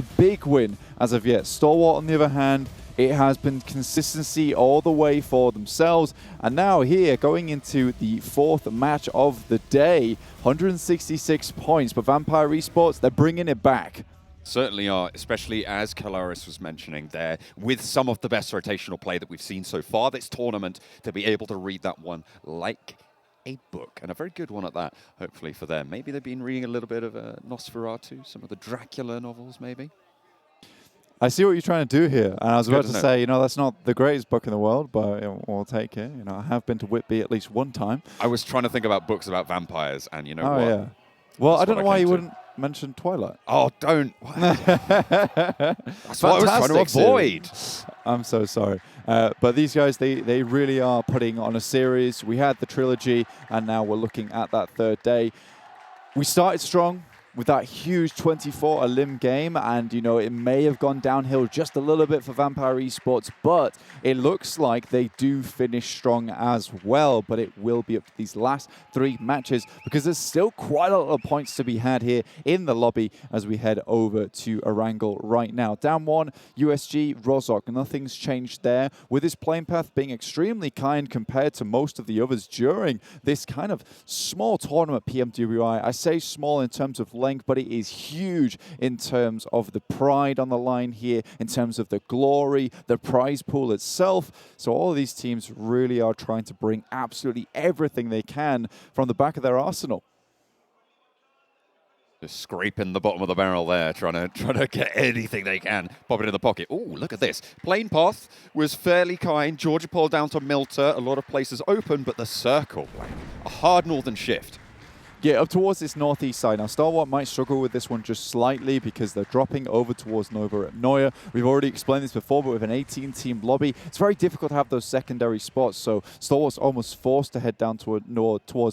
big win as of yet. Stalwart, on the other hand, it has been consistency all the way for themselves. And now here, going into the fourth match of the day, 166 points. But Vampire Esports, they're bringing it back. Certainly are, especially as Kalaris was mentioning there, with some of the best rotational play that we've seen so far this tournament, to be able to read that one like a book, and a very good one at that, hopefully for them. Maybe they've been reading a little bit of Nosferatu, some of the Dracula novels, maybe. I see what you're trying to do here, and I was about to say, you know, that's not the greatest book in the world, but we'll take it. You know, I have been to Whitby at least one time. I was trying to think about books about vampires, and you know what? Yeah. Well, I don't know why you wouldn't mention Twilight. Oh, don't. That's what I was trying to avoid. I'm so sorry. But these guys, they really are putting on a series. We had the trilogy, and now we're looking at that third day. We started strong with that huge 24 limb game, and you know, it may have gone downhill just a little bit for Vampire Esports, but it looks like they do finish strong as well. But it will be up to these last three matches, because there's still quite a lot of points to be had here in the lobby as we head over to Erangel right now. Down one, USG, Rozok. Nothing's changed there, with his playing path being extremely kind compared to most of the others during this kind of small tournament, PMWI. I say small in terms of length, but it is huge in terms of the pride on the line here, in terms of the glory, the prize pool itself. So all of these teams really are trying to bring absolutely everything they can from the back of their arsenal. Just scraping the bottom of the barrel there, trying to get anything they can, pop it in the pocket. Oh, look at this. Plane path was fairly kind. Georgia Paul down to Milter. A lot of places open, but the circle, a hard northern shift. Yeah, up towards this northeast side. Now, Stalwart might struggle with this one just slightly because they're dropping over towards Nova at Neuer. We've already explained this before, but with an 18-team lobby, it's very difficult to have those secondary spots. So Stalwart's almost forced to head down towards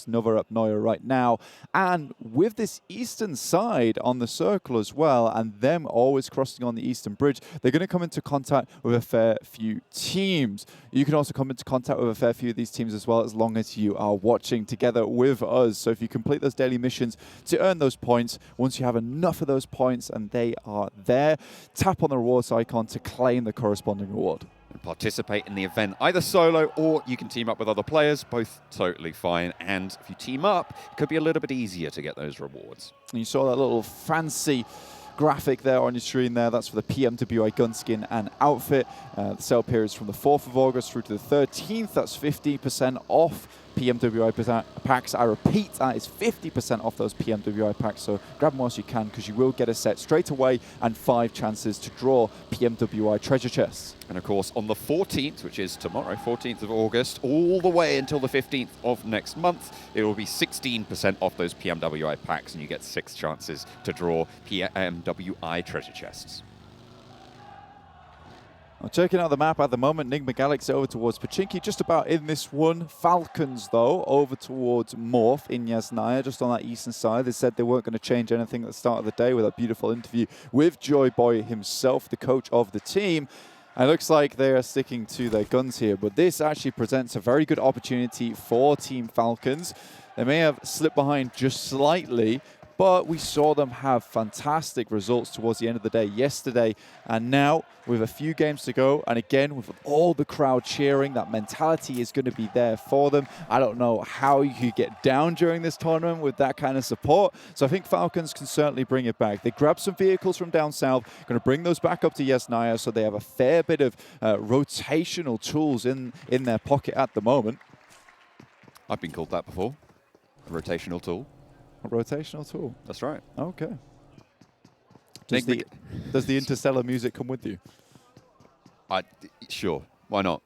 Nova at Neuer right now. And with this eastern side on the circle as well, and them always crossing on the eastern bridge, they're going to come into contact with a fair few teams. You can also come into contact with a fair few of these teams as well, as long as you are watching together with us. So if you complete those daily missions to earn those points, once you have enough of those points and they are there, tap on the rewards icon to claim the corresponding reward. And participate in the event either solo, or you can team up with other players, both totally fine. And if you team up, it could be a little bit easier to get those rewards. And you saw that little fancy graphic there on your screen there. That's for the PMWI gun skin and outfit. The sale period is from the 4th of August through to the 13th. That's 50% off PMWI packs. I repeat, that is 50% off those PMWI packs, so grab them whilst you can, because you will get a set straight away and 5 chances to draw PMWI treasure chests. And of course, on the 14th, which is tomorrow, 14th of August, all the way until the 15th of next month, it will be 16% off those PMWI packs, and you get 6 chances to draw PMWI treasure chests. I'm checking out the map at the moment. Nigma Galaxy over towards Pachinki, just about in this one. Falcons, though, over towards Morph in Yasnaya, just on that eastern side. They said they weren't going to change anything at the start of the day with a beautiful interview with Joy Boy himself, the coach of the team. And it looks like they are sticking to their guns here, but this actually presents a very good opportunity for Team Falcons. They may have slipped behind just slightly, but we saw them have fantastic results towards the end of the day yesterday. And now, with a few games to go, and again, with all the crowd cheering, that mentality is going to be there for them. I don't know how you could get down during this tournament with that kind of support. So I think Falcons can certainly bring it back. They grabbed some vehicles from down south, going to bring those back up to Yasnaya, so they have a fair bit of rotational tools in their pocket at the moment. I've been called that before, a rotational tool. A rotational tool? That's right. Okay. Does the Interstellar music come with you? Sure. Why not?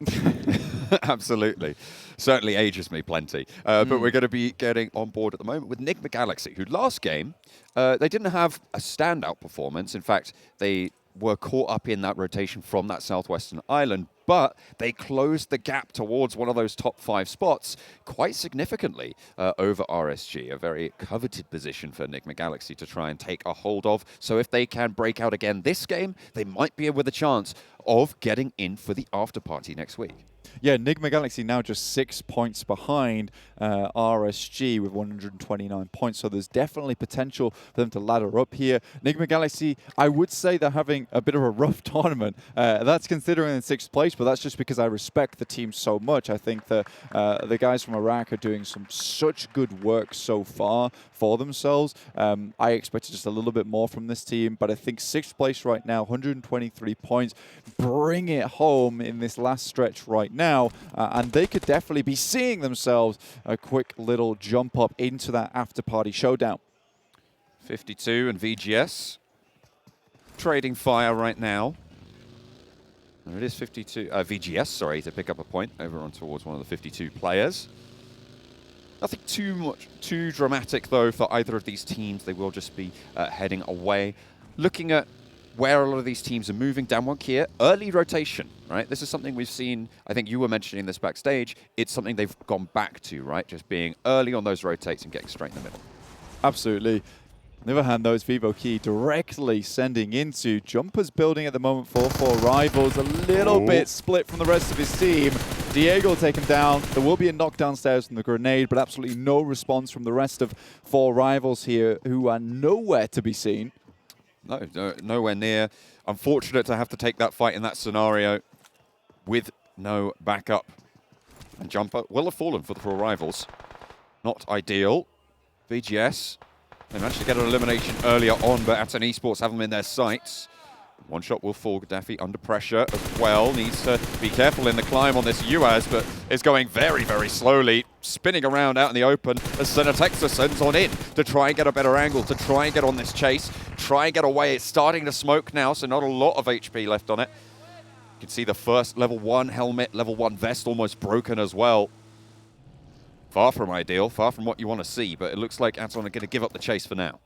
Absolutely. Certainly ages me plenty. But we're going to be getting on board at the moment with Nigma Galaxy, who last game, they didn't have a standout performance. In fact, they were caught up in that rotation from that southwestern island, but they closed the gap towards one of those top 5 spots quite significantly over RSG, a very coveted position for Nigma Galaxy to try and take a hold of. So if they can break out again this game, they might be with a chance of getting in for the after party next week. yeah, Nigma Galaxy now just 6 points behind RSG with 129 points. So there's definitely potential for them to ladder up here. Nigma Galaxy, I would say they're having a bit of a rough tournament. That's considering in 6th place, but that's just because I respect the team so much. I think that the guys from Iraq are doing such good work so far for themselves. I expected just a little bit more from this team, but I think 6th place right now, 123 points. Bring it home in this last stretch right now, and they could definitely be seeing themselves a quick little jump up into that after-party showdown. 52 and VGS trading fire right now. There it is, 52. VGS, sorry, to pick up a point over on towards one of the 52 players. Nothing too dramatic, though, for either of these teams. They will just be heading away. Looking at where a lot of these teams are moving, Damwon here, early rotation, right? This is something we've seen, I think you were mentioning this backstage. It's something they've gone back to, right? Just being early on those rotates and getting straight in the middle. Absolutely. On the other hand, though, it's Vivo Key directly sending into Jumper's building at the moment for 4 rivals. A little bit split from the rest of his team. Diego will take him down. There will be a knock downstairs from the grenade, but absolutely no response from the rest of 4 rivals here who are nowhere to be seen. No, nowhere near. Unfortunate to have to take that fight in that scenario with no backup. And Jumper will have fallen for the 4 rivals. Not ideal. VGS, they managed to get an elimination earlier on, but Aton Esports have them in their sights. One shot will fall. Gaddafi under pressure as well. Needs to be careful in the climb on this UAZ, but is going very, very slowly, spinning around out in the open as Senatexa sends on in to try and get a better angle, to try and get on this chase, try and get away. It's starting to smoke now, so not a lot of HP left on it. You can see the first level 1 helmet, level 1 vest almost broken as well. Far from ideal, far from what you want to see, but it looks like Aton are going to give up the chase for now.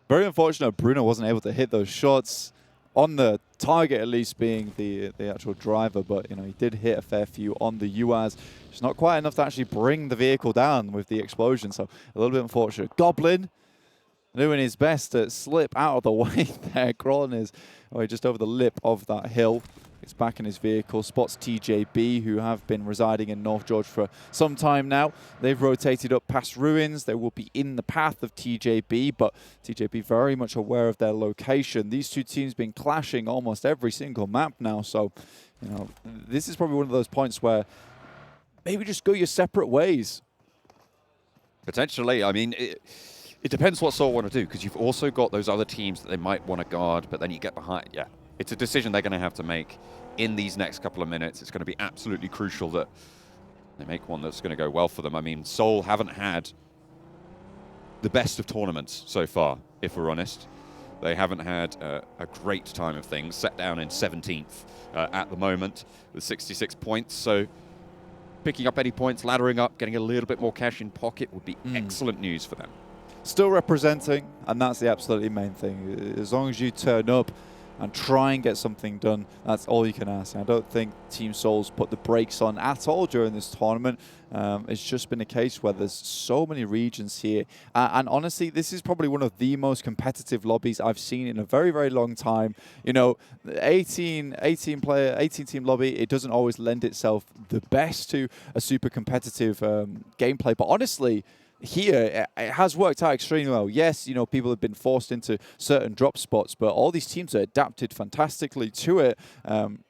Very unfortunate Bruno wasn't able to hit those shots on the target, at least being the actual driver, but you know, he did hit a fair few on the UAZ. It's not quite enough to actually bring the vehicle down with the explosion, so a little bit unfortunate. Goblin doing his best to slip out of the way there, crawling his way just over the lip of that hill. It's back in his vehicle, spots TJB, who have been residing in North George for some time now. They've rotated up past ruins. They will be in the path of TJB, but TJB very much aware of their location. These two teams been clashing almost every single map now, so you know, this is probably one of those points where maybe just go your separate ways. Potentially. I mean, it depends what Seoul want to do, because you've also got those other teams that they might want to guard, but then you get behind. Yeah. It's a decision they're going to have to make in these next couple of minutes. It's going to be absolutely crucial that they make one that's going to go well for them. I mean, Seoul haven't had the best of tournaments so far, if we're honest. They haven't had a great time of things, set down in 17th at the moment with 66 points. So picking up any points, laddering up, getting a little bit more cash in pocket would be excellent news for them. Still representing, and that's the absolutely main thing. As long as you turn up and try and get something done, that's all you can ask. I don't think Team Seoul's put the brakes on at all during this tournament. It's just been a case where there's so many regions here. And honestly, this is probably one of the most competitive lobbies I've seen in a very, very long time. You know, 18 team lobby, it doesn't always lend itself the best to a super competitive gameplay. But honestly, here, it has worked out extremely well. Yes, you know, people have been forced into certain drop spots, but all these teams are adapted fantastically to it.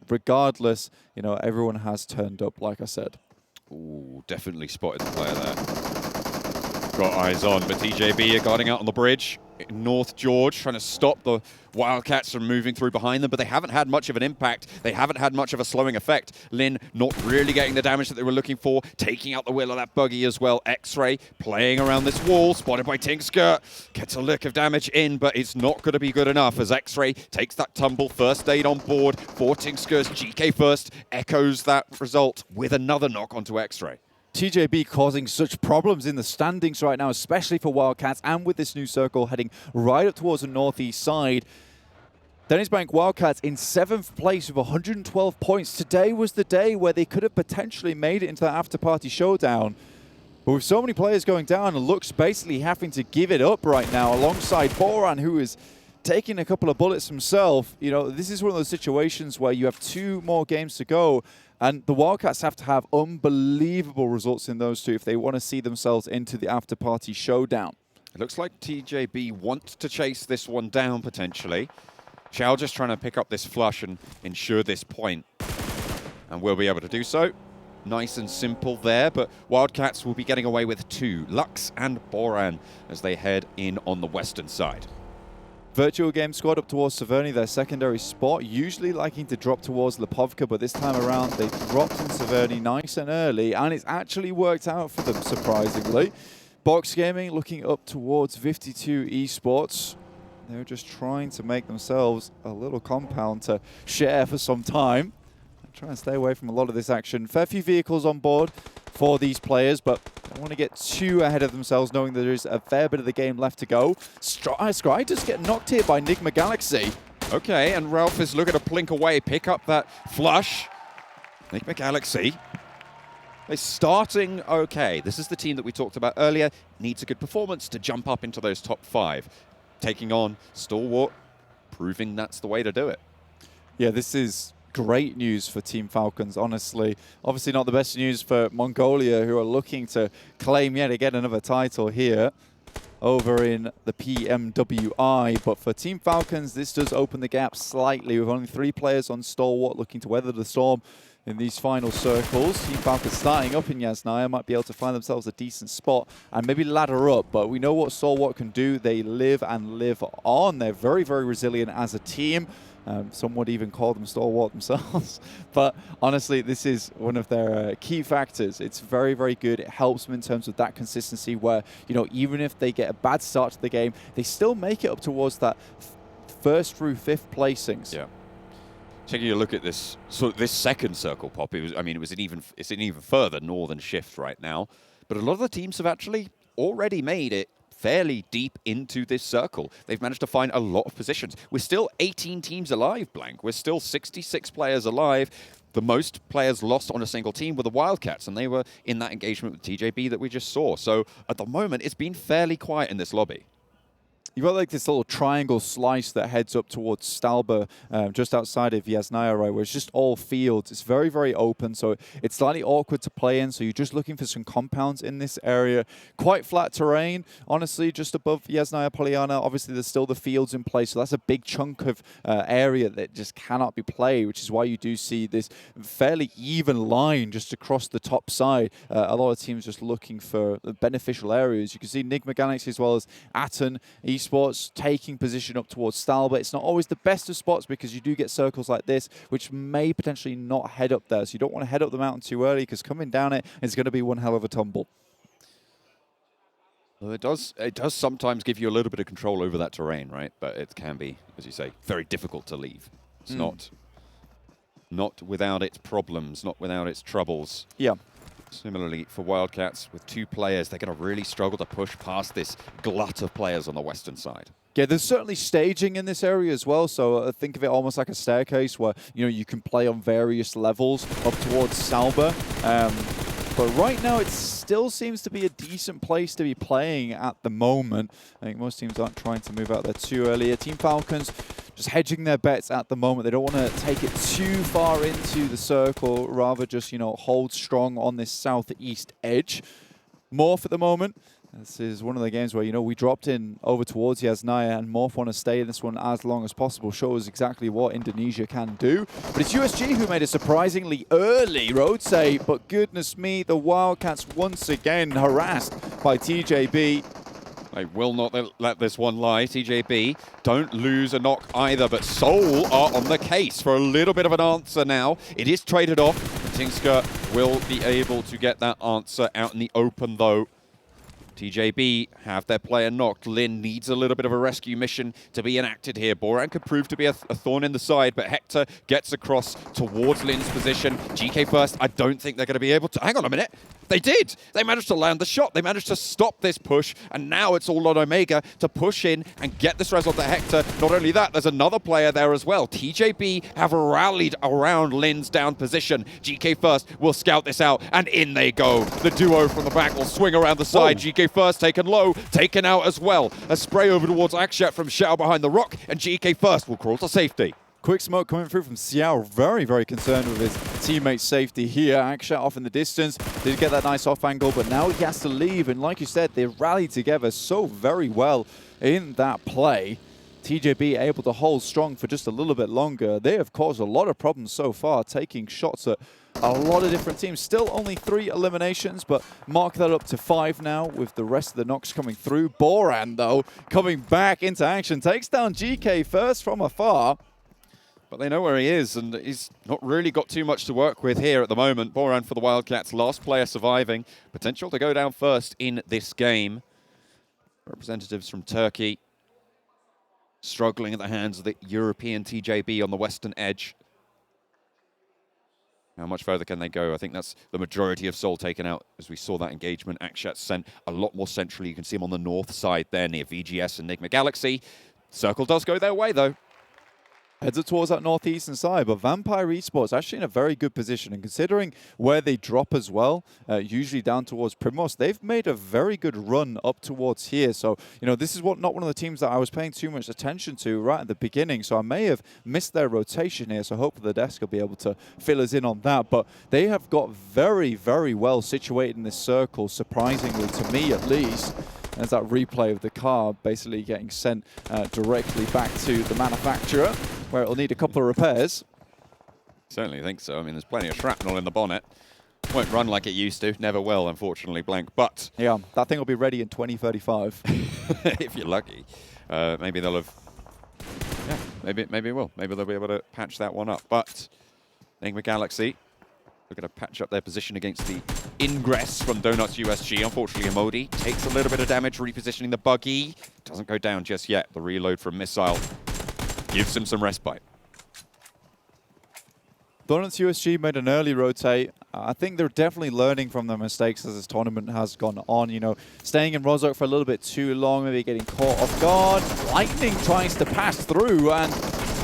Regardless, you know, everyone has turned up, like I said. Ooh, definitely spotted the player there. Got eyes on, but TJB are guarding out on the bridge. North George trying to stop the Wildcats from moving through behind them, but they haven't had much of an impact. They haven't had much of a slowing effect. Lin not really getting the damage that they were looking for, taking out the wheel of that buggy as well. X-Ray playing around this wall, spotted by Tingsker. Gets a lick of damage in, but it's not going to be good enough as X-Ray takes that tumble. First aid on board for Tingsker's GK first, echoes that result with another knock onto X-Ray. TJB causing such problems in the standings right now, especially for Wildcats, and with this new circle heading right up towards the northeast side. Dennisbank Wildcats in 7th place with 112 points. Today was the day where they could have potentially made it into that after-party showdown. But with so many players going down, Lux basically having to give it up right now alongside Boran, who is taking a couple of bullets himself. You know, this is one of those situations where you have 2 more games to go, And the Wildcats have to have unbelievable results in those two if they want to see themselves into the after-party showdown. It looks like TJB wants to chase this one down, potentially. Xiao just trying to pick up this flush and ensure this point. And we'll be able to do so. Nice and simple there, but Wildcats will be getting away with 2, Lux and Boran, as they head in on the western side. Virtual Game Squad up towards Severny, their secondary spot, usually liking to drop towards Lipovka, but this time around they dropped in Severny nice and early, and it's actually worked out for them, surprisingly. Box Gaming looking up towards 52 Esports. They're just trying to make themselves a little compound to share for some time. Try and stay away from a lot of this action. Fair few vehicles on board for these players, but don't want to get too ahead of themselves, knowing there is a fair bit of the game left to go. Scry just get knocked here by Nigma Galaxy. Okay, and Ralph is looking to plink away, pick up that flush. Nigma Galaxy, they're starting okay. This is the team that we talked about earlier. Needs a good performance to jump up into those top 5. Taking on Stalwart, proving that's the way to do it. Yeah, this is great news for Team Falcons, honestly. Obviously not the best news for Mongolia, who are looking to claim yet again another title here over in the PMWI. But for Team Falcons, this does open the gap slightly, with only 3 players on Stalwart looking to weather the storm in these final circles. Team Falcons starting up in Yasnaya might be able to find themselves a decent spot and maybe ladder up, but we know what Stalwart can do. They live and live on. They're very, very resilient as a team. Some would even call them Stalwart themselves. But honestly, this is one of their key factors. It's very, very good. It helps them in terms of that consistency where, you know, even if they get a bad start to the game, they still make it up towards that 1st through 5th placings. Yeah. Taking a look at this, so this second circle pop, it's an even further northern shift right now. But a lot of the teams have actually already made it fairly deep into this circle. They've managed to find a lot of positions. We're still 18 teams alive, Blank. We're still 66 players alive. The most players lost on a single team were the Wildcats, and they were in that engagement with TJB that we just saw. So at the moment, it's been fairly quiet in this lobby. You've got like this little triangle slice that heads up towards Stalba, just outside of Yasnaya, right, where it's just all fields. It's very, very open, so it's slightly awkward to play in, so you're just looking for some compounds in this area. Quite flat terrain, honestly, just above Yasnaya Polyana. Obviously, there's still the fields in place, so that's a big chunk of area that just cannot be played, which is why you do see this fairly even line just across the top side. A lot of teams just looking for beneficial areas. You can see Nigma Galaxy as well as Atten, Esports taking position up towards Stalba. It's not always the best of spots because you do get circles like this, which may potentially not head up there. So you don't want to head up the mountain too early because coming down it is going to be one hell of a tumble. Well, it does sometimes give you a little bit of control over that terrain, right? But it can be, as you say, very difficult to leave. It's not without its problems, not without its troubles. Yeah. Similarly, for Wildcats, with 2 players, they're going to really struggle to push past this glut of players on the western side. Yeah, there's certainly staging in this area as well, so think of it almost like a staircase where, you know, you can play on various levels up towards Salba. But right now, it still seems to be a decent place to be playing at the moment. I think most teams aren't trying to move out there too early. Team Falcons just hedging their bets at the moment. They don't want to take it too far into the circle, rather just, you know, hold strong on this southeast edge. Morph at the moment. This is one of the games where, you know, we dropped in over towards Yasnaya and Morph want to stay in this one as long as possible. Shows exactly what Indonesia can do. But it's USG who made a surprisingly early road save. But goodness me, the Wildcats once again harassed by TJB. They will not let this one lie. TJB don't lose a knock either, but Seoul are on the case for a little bit of an answer now. It is traded off. Tinska will be able to get that answer out in the open, though. TJB have their player knocked. Lin needs a little bit of a rescue mission to be enacted here. Boran could prove to be a thorn in the side, but Hector gets across towards Lin's position. GK1st, I don't think they're going to be able to... Hang on a minute. They did. They managed to land the shot. They managed to stop this push, and now it's all on Omega to push in and get this res onto Hector. Not only that, there's another player there as well. TJB have rallied around Lin's down position. GK1st will scout this out, and in they go. The duo from the back will swing around the side. GK1st taken low, taken out as well. A spray over towards Akshat from Xiao behind the rock, and GK1st will crawl to safety. Quick smoke coming through from Xiao. Very, very concerned with his teammate's safety here. Akshat off in the distance. Did get that nice off angle, but now he has to leave. And like you said, they rallied together so very well in that play. TJB able to hold strong for just a little bit longer. They have caused a lot of problems so far, taking shots at a lot of different teams. Still only 3 eliminations, but mark that up to 5 now with the rest of the knocks coming through. Boran, though, coming back into action. Takes down GK first from afar. But they know where he is, and he's not really got too much to work with here at the moment. Boran for the Wildcats, last player surviving. Potential to go down first in this game. Representatives from Turkey struggling at the hands of the European TJB on the western edge. How much further can they go? I think that's the majority of Seoul taken out as we saw that engagement. Akshat sent a lot more centrally. You can see him on the north side there near VGS and Enigma Galaxy. Circle does go their way, though. Heads up towards that northeastern side, but Vampire Esports actually in a very good position. And considering where they drop as well, usually down towards Primos, they've made a very good run up towards here. So, you know, this is not one of the teams that I was paying too much attention to right at the beginning. So I may have missed their rotation here. So hopefully the desk will be able to fill us in on that. But they have got very, very well situated in this circle, surprisingly to me at least. There's that replay of the car basically getting sent directly back to the manufacturer, where it'll need a couple of repairs. Certainly think so. I mean, there's plenty of shrapnel in the bonnet. Won't run like it used to. Never will, unfortunately, Blank. But yeah, that thing will be ready in 2035. if you're lucky. Maybe they'll have... Yeah, maybe it will. Maybe they'll be able to patch that one up. But Enigma Galaxy, we're going to patch up their position against the ingress from Donuts USG. Unfortunately, Amodi takes a little bit of damage, repositioning the buggy. Doesn't go down just yet. The reload from Missile gives him some respite. Donuts USG made an early rotate. I think they're definitely learning from their mistakes as this tournament has gone on. You know, staying in Rozhok for a little bit too long, maybe getting caught off guard. Lightning tries to pass through, and,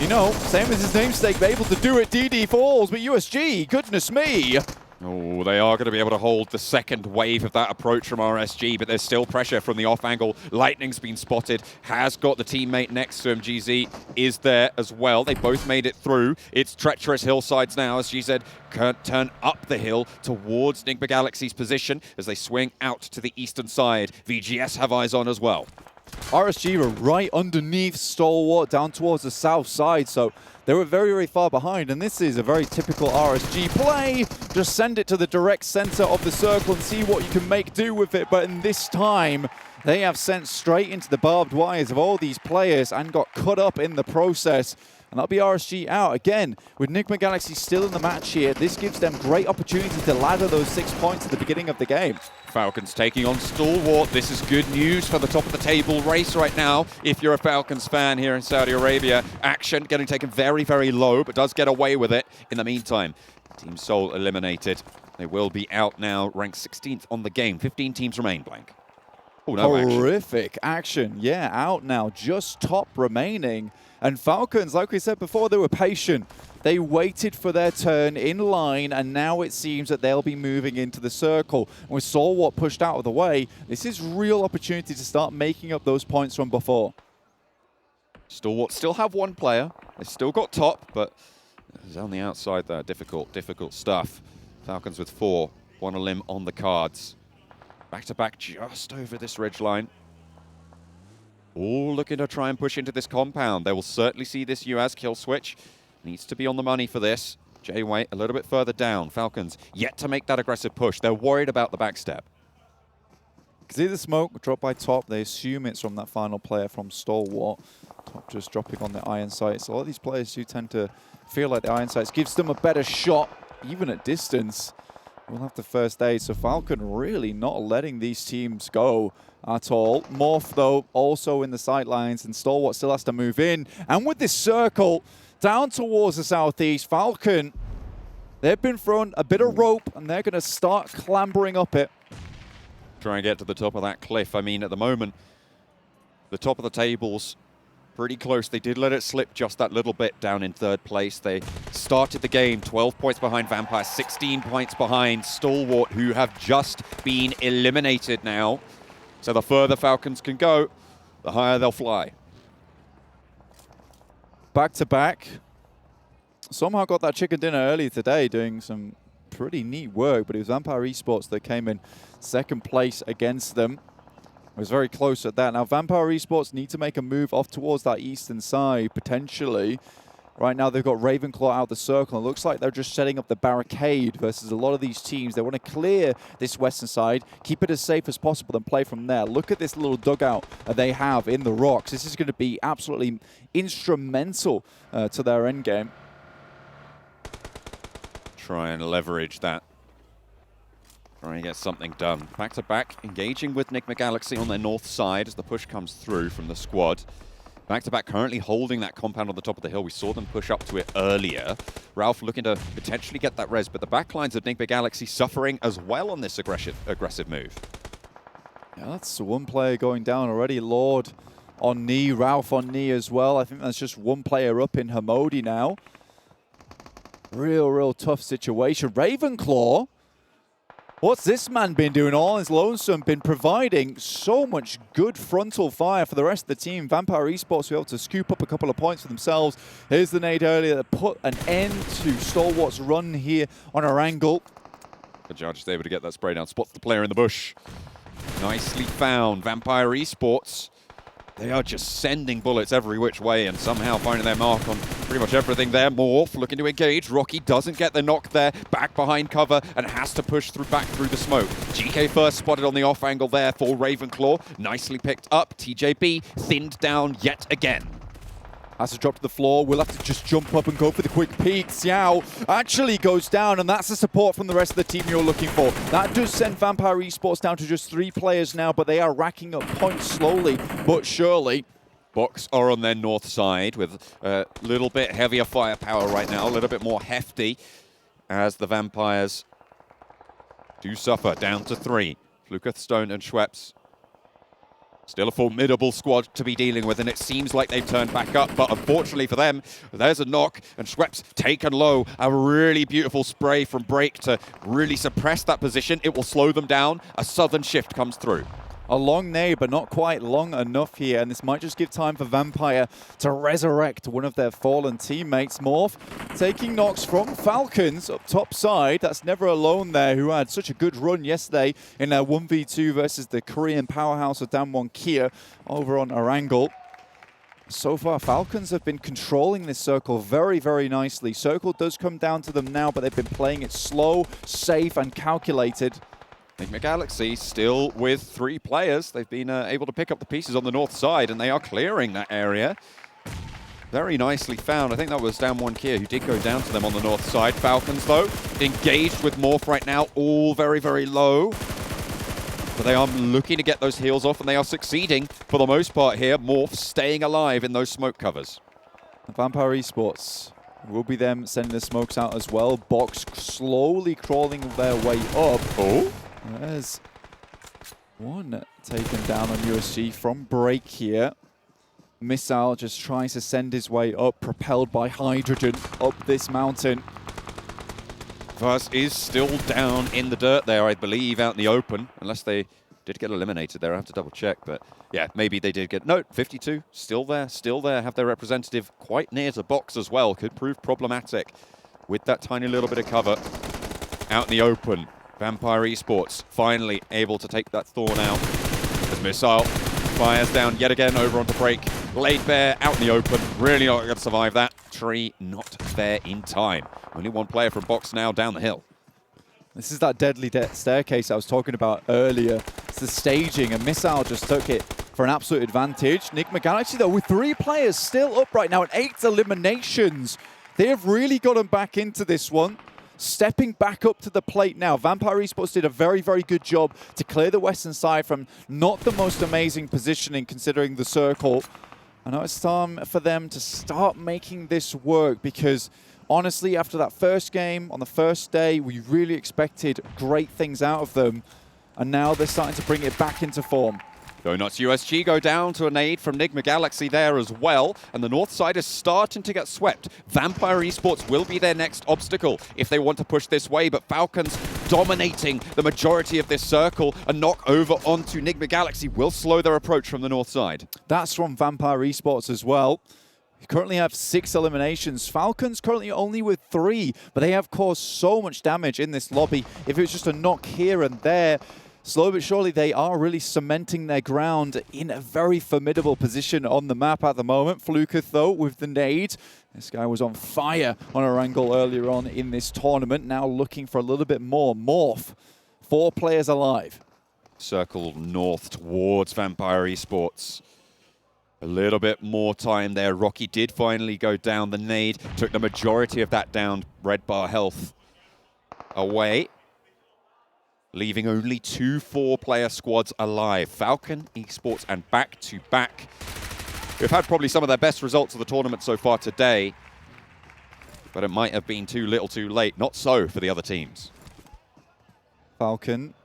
you know, same as his namesake, able to do it. DD falls, but USG, goodness me. Oh, they are going to be able to hold the second wave of that approach from RSG, but there's still pressure from the off angle. Lightning's been spotted, has got the teammate next to him. GZ is there as well. They both made it through. It's treacherous hillsides now, as GZ can turn up the hill towards Enigma Galaxy's position as they swing out to the eastern side. VGS have eyes on as well. RSG were right underneath Stalwart down towards the south side, so they were very, very far behind, and this is a very typical RSG play. Just send it to the direct center of the circle and see what you can make do with it, but in this time, they have sent straight into the barbed wires of all these players and got cut up in the process. And that'll be RSG out. Again, with Enigma Galaxy still in the match here, this gives them great opportunity to ladder those 6 points at the beginning of the game. Falcons taking on Stalwart. This is good news for the top of the table race right now. If you're a Falcons fan here in Saudi Arabia, Action getting taken very, very low, but does get away with it. In the meantime, Team Seoul eliminated. They will be out now, ranked 16th on the game. 15 teams remain, Blank. Oh, no Horrific action. Yeah, out now, just top remaining. And Falcons, like we said before, they were patient. They waited for their turn in line, and now it seems that they'll be moving into the circle. And with Stalwart pushed out of the way, this is real opportunity to start making up those points from before. Stalwart still have one player. They've still got top, but it's on the outside there. Difficult stuff. Falcons with 4. One a limb on the cards. Back-to-back just over this ridgeline. All looking to try and push into this compound. They will certainly see this UAS kill switch. Needs to be on the money for this. J-Way a little bit further down. Falcons yet to make that aggressive push. They're worried about the backstep. See the smoke drop by top. They assume it's from that final player from Stalwart. Top just dropping on the iron sights. A lot of these players do tend to feel like the iron sights gives them a better shot, even at distance. We'll have the first aid. So Falcon really not letting these teams go at all. Morph, though, also in the sightlines, and Stalwart still has to move in. And with this circle down towards the southeast, Falcon, they've been thrown a bit of rope, and they're going to start clambering up it. Try and get to the top of that cliff. I mean, at the moment, the top of the table's pretty close. They did let it slip just that little bit down in 3rd place. They started the game 12 points behind Vampire, 16 points behind Stalwart, who have just been eliminated now. So the further Falcons can go, the higher they'll fly. Back to back. somehow got that chicken dinner early today, doing some pretty neat work, but it was Vampire.CEST that came in second place against them. It was very close at that. Now, Vampire.CEST need to make a move off towards that eastern side, potentially. Right now, they've got Ravenclaw out the circle. It looks like they're just setting up the barricade versus a lot of these teams. They want to clear this western side, keep it as safe as possible, and play from there. Look at this little dugout they have in the rocks. This is going to be absolutely instrumental to their endgame. Try and leverage that. Try and get something done. Back-to-back, engaging with Enigma Galaxy on their north side as the push comes through from the squad. Back-to-back, currently holding that compound on the top of the hill. We saw them push up to it earlier. Ralph looking to potentially get that res, but the backlines of Enigma Galaxy suffering as well on this aggressive move. Yeah, that's one player going down already. Lord on knee, Ralph on knee as well. I think that's just one player up in Hamodi now. Real tough situation. Ravenclaw, what's this man been doing all his lonesome? Been providing so much good frontal fire for the rest of the team. Vampire.CEST were able to scoop up a couple of points for themselves. Here's the nade earlier that put an end to Stalwart's run here on Erangel. The judge is able to get that spray down. Spots the player in the bush. Nicely found. Vampire.CEST. They are just sending bullets every which way and somehow finding their mark on pretty much everything there. Morph looking to engage. Rocky doesn't get the knock there. Back behind cover and has to push back through the smoke. GK first spotted on the off angle there for Ravenclaw. Nicely picked up. TJB thinned down yet again. Has to drop to the floor. We'll have to just jump up and go for the quick peek. Xiao actually goes down, and that's the support from the rest of the team you're looking for. That does send Vampire.CEST down to just 3 players now, but they are racking up points slowly but surely. Box are on their north side with a little bit heavier firepower right now, a little bit more hefty as the Vampires do suffer. Down to 3. Fluketh, Stone, and Schweppes. Still a formidable squad to be dealing with, and it seems like they've turned back up, but unfortunately for them, there's a knock, and Schweppes taken low. A really beautiful spray from Break to really suppress that position. It will slow them down. A southern shift comes through. A long nade, but not quite long enough here, and this might just give time for Vampire to resurrect one of their fallen teammates. Morph taking knocks from Falcons up top side. That's never alone there, who had such a good run yesterday in their 1v2 versus the Korean powerhouse of Damwon Kia over on Erangel. So far, Falcons have been controlling this circle very nicely. Circle does come down to them now, but they've been playing it slow, safe, and calculated. Enigma Galaxy still with 3 players. They've been able to pick up the pieces on the north side, and they are clearing that area. Very nicely found. I think that was Damwon Kia who did go down to them on the north side. Falcons, though, engaged with Morph right now, all very low. But they are looking to get those heals off, and they are succeeding for the most part here. Morph staying alive in those smoke covers. Vampire.CEST will be them sending the smokes out as well. Box slowly crawling their way up. Oh? There's one taken down on USG from Break here. Missile just tries to send his way up, propelled by hydrogen up this mountain. Verse is still down in the dirt there, I believe, out in the open. Unless they did get eliminated there, I have to double check. But yeah, maybe they did get... No, 52, still there. Have their representative quite near to Box as well. Could prove problematic with that tiny little bit of cover out in the open. Vampire.CEST finally able to take that Thorn out. As Missile fires down yet again over onto Break. Laid bare out in the open. Really not going to survive that. Tree not there in time. Only one player from Box now down the hill. This is that deadly staircase I was talking about earlier. It's the staging, and Missile just took it for an absolute advantage. Enigma Galaxy, though, with 3 players still up right now and 8 eliminations. They have really gotten back into this one. Stepping back up to the plate now. Vampire.CEST did a very good job to clear the western side from not the most amazing positioning considering the circle. I know it's time for them to start making this work, because honestly, after that first game on the first day, we really expected great things out of them, and now they're starting to bring it back into form. Donuts USG go down to a nade from Enigma Galaxy there as well, and the north side is starting to get swept. Vampire.CEST will be their next obstacle if they want to push this way, but Falcons dominating the majority of this circle. A knock over onto Enigma Galaxy will slow their approach from the north side. That's from Vampire.CEST as well. currently have 6 eliminations. Falcons currently only with 3, but they have caused so much damage in this lobby. If it was just a knock here and there, slowly but surely they are really cementing their ground in a very formidable position on the map at the moment. Fluketh, though, with the nade. This guy was on fire on Erangel earlier on in this tournament. Now looking for a little bit more. Morph, 4 players alive. Circle north towards Vampire Esports. A little bit more time there. Rocky did finally go down. The nade took the majority of that down red bar health away, leaving only 2 4-player squads alive. Falcon Esports and back-to-back. We've had probably some of their best results of the tournament so far today, but it might have been too little too late. Not so for the other teams. Falcon,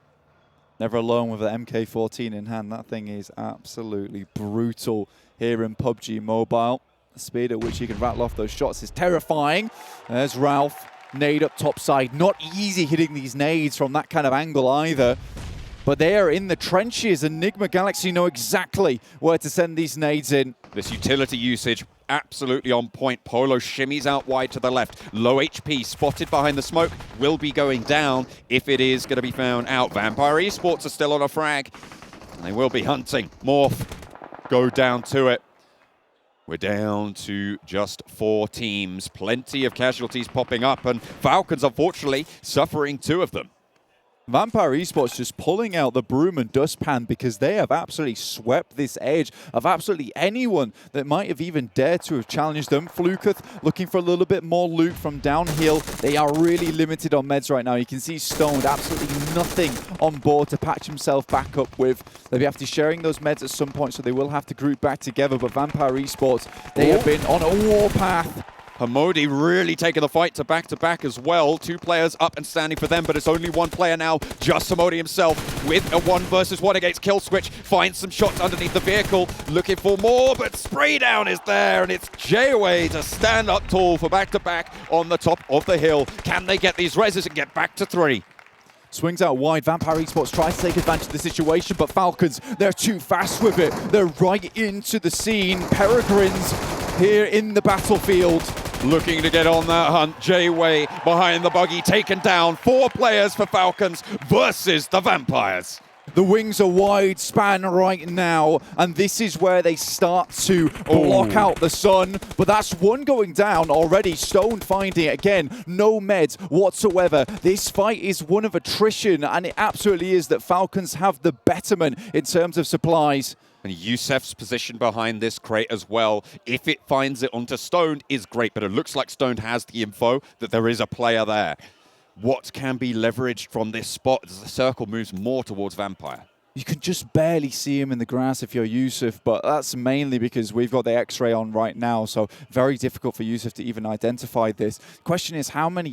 never alone with an MK14 in hand. That thing is absolutely brutal here in PUBG Mobile. The speed at which he can rattle off those shots is terrifying. There's Ralph, nade up top side. Not easy hitting these nades from that kind of angle either. But they are in the trenches. Enigma Galaxy know exactly where to send these nades in. This utility usage absolutely on point. Polo shimmies out wide to the left. Low HP, spotted behind the smoke, will be going down if it is going to be found out. Vampire Esports are still on a frag, and they will be hunting. Morph, go down to it. We're down to just 4 teams. Plenty of casualties popping up, and Falcons, unfortunately, suffering 2 of them. Vampire Esports just pulling out the broom and dustpan because they have absolutely swept this edge of absolutely anyone that might have even dared to have challenged them. Fluketh looking for a little bit more loot from downhill. They are really limited on meds right now. You can see Stoned absolutely nothing on board to patch himself back up with. They'll be after sharing those meds at some point, so they will have to group back together. But Vampire Esports, they have been on a warpath. Hamodi really taking the fight to back as well. 2 players up and standing for them, but it's only 1 player now. Just Hamodi himself with a 1 versus 1 against Kill Switch. Finds some shots underneath the vehicle, looking for more, but spray down is there, and it's J-Way to stand up tall for back on the top of the hill. Can they get these reses and get back to 3? Swings out wide. Vampire Esports tries to take advantage of the situation, but Falcons, they're too fast with it. They're right into the scene. Peregrines here in the battlefield. Looking to get on that hunt. J-Way behind the buggy, taken down. 4 players for Falcons versus the Vampires. The wings are wide span right now, and this is where they start to block out the sun. But that's 1 going down already. Stone finding it again. No meds whatsoever. This fight is one of attrition, and it absolutely is that Falcons have the betterment in terms of supplies. And Youssef's position behind this crate as well, if it finds it onto Stoned, is great. But it looks like Stoned has the info that there is a player there. What can be leveraged from this spot as the circle moves more towards Vampire? You can just barely see him in the grass if you're Yusuf, but that's mainly because we've got the X-ray on right now, so very difficult for Yusuf to even identify this. Question is, how much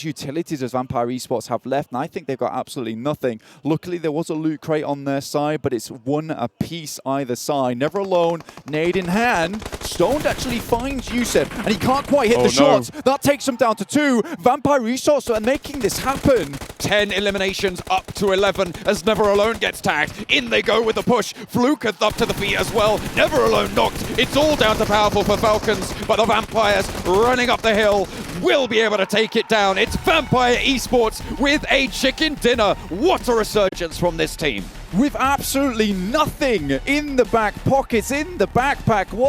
utility does Vampire Esports have left? And I think they've got absolutely nothing. Luckily, there was a loot crate on their side, but it's 1 apiece either side. Never alone, nade in hand. Stoned actually finds Yusuf, and he can't quite hit the shots. That takes him down to 2. Vampire Esports are making this happen. 10 eliminations up to 11 as Never Alone gets tagged. In they go with the push. Fluketh up to the feet as well. Never Alone knocked. It's all down to powerful for Falcons, but the Vampires running up the hill will be able to take it down. It's Vampire Esports with a chicken dinner. What a resurgence from this team. With absolutely nothing in the back pockets, in the backpack. What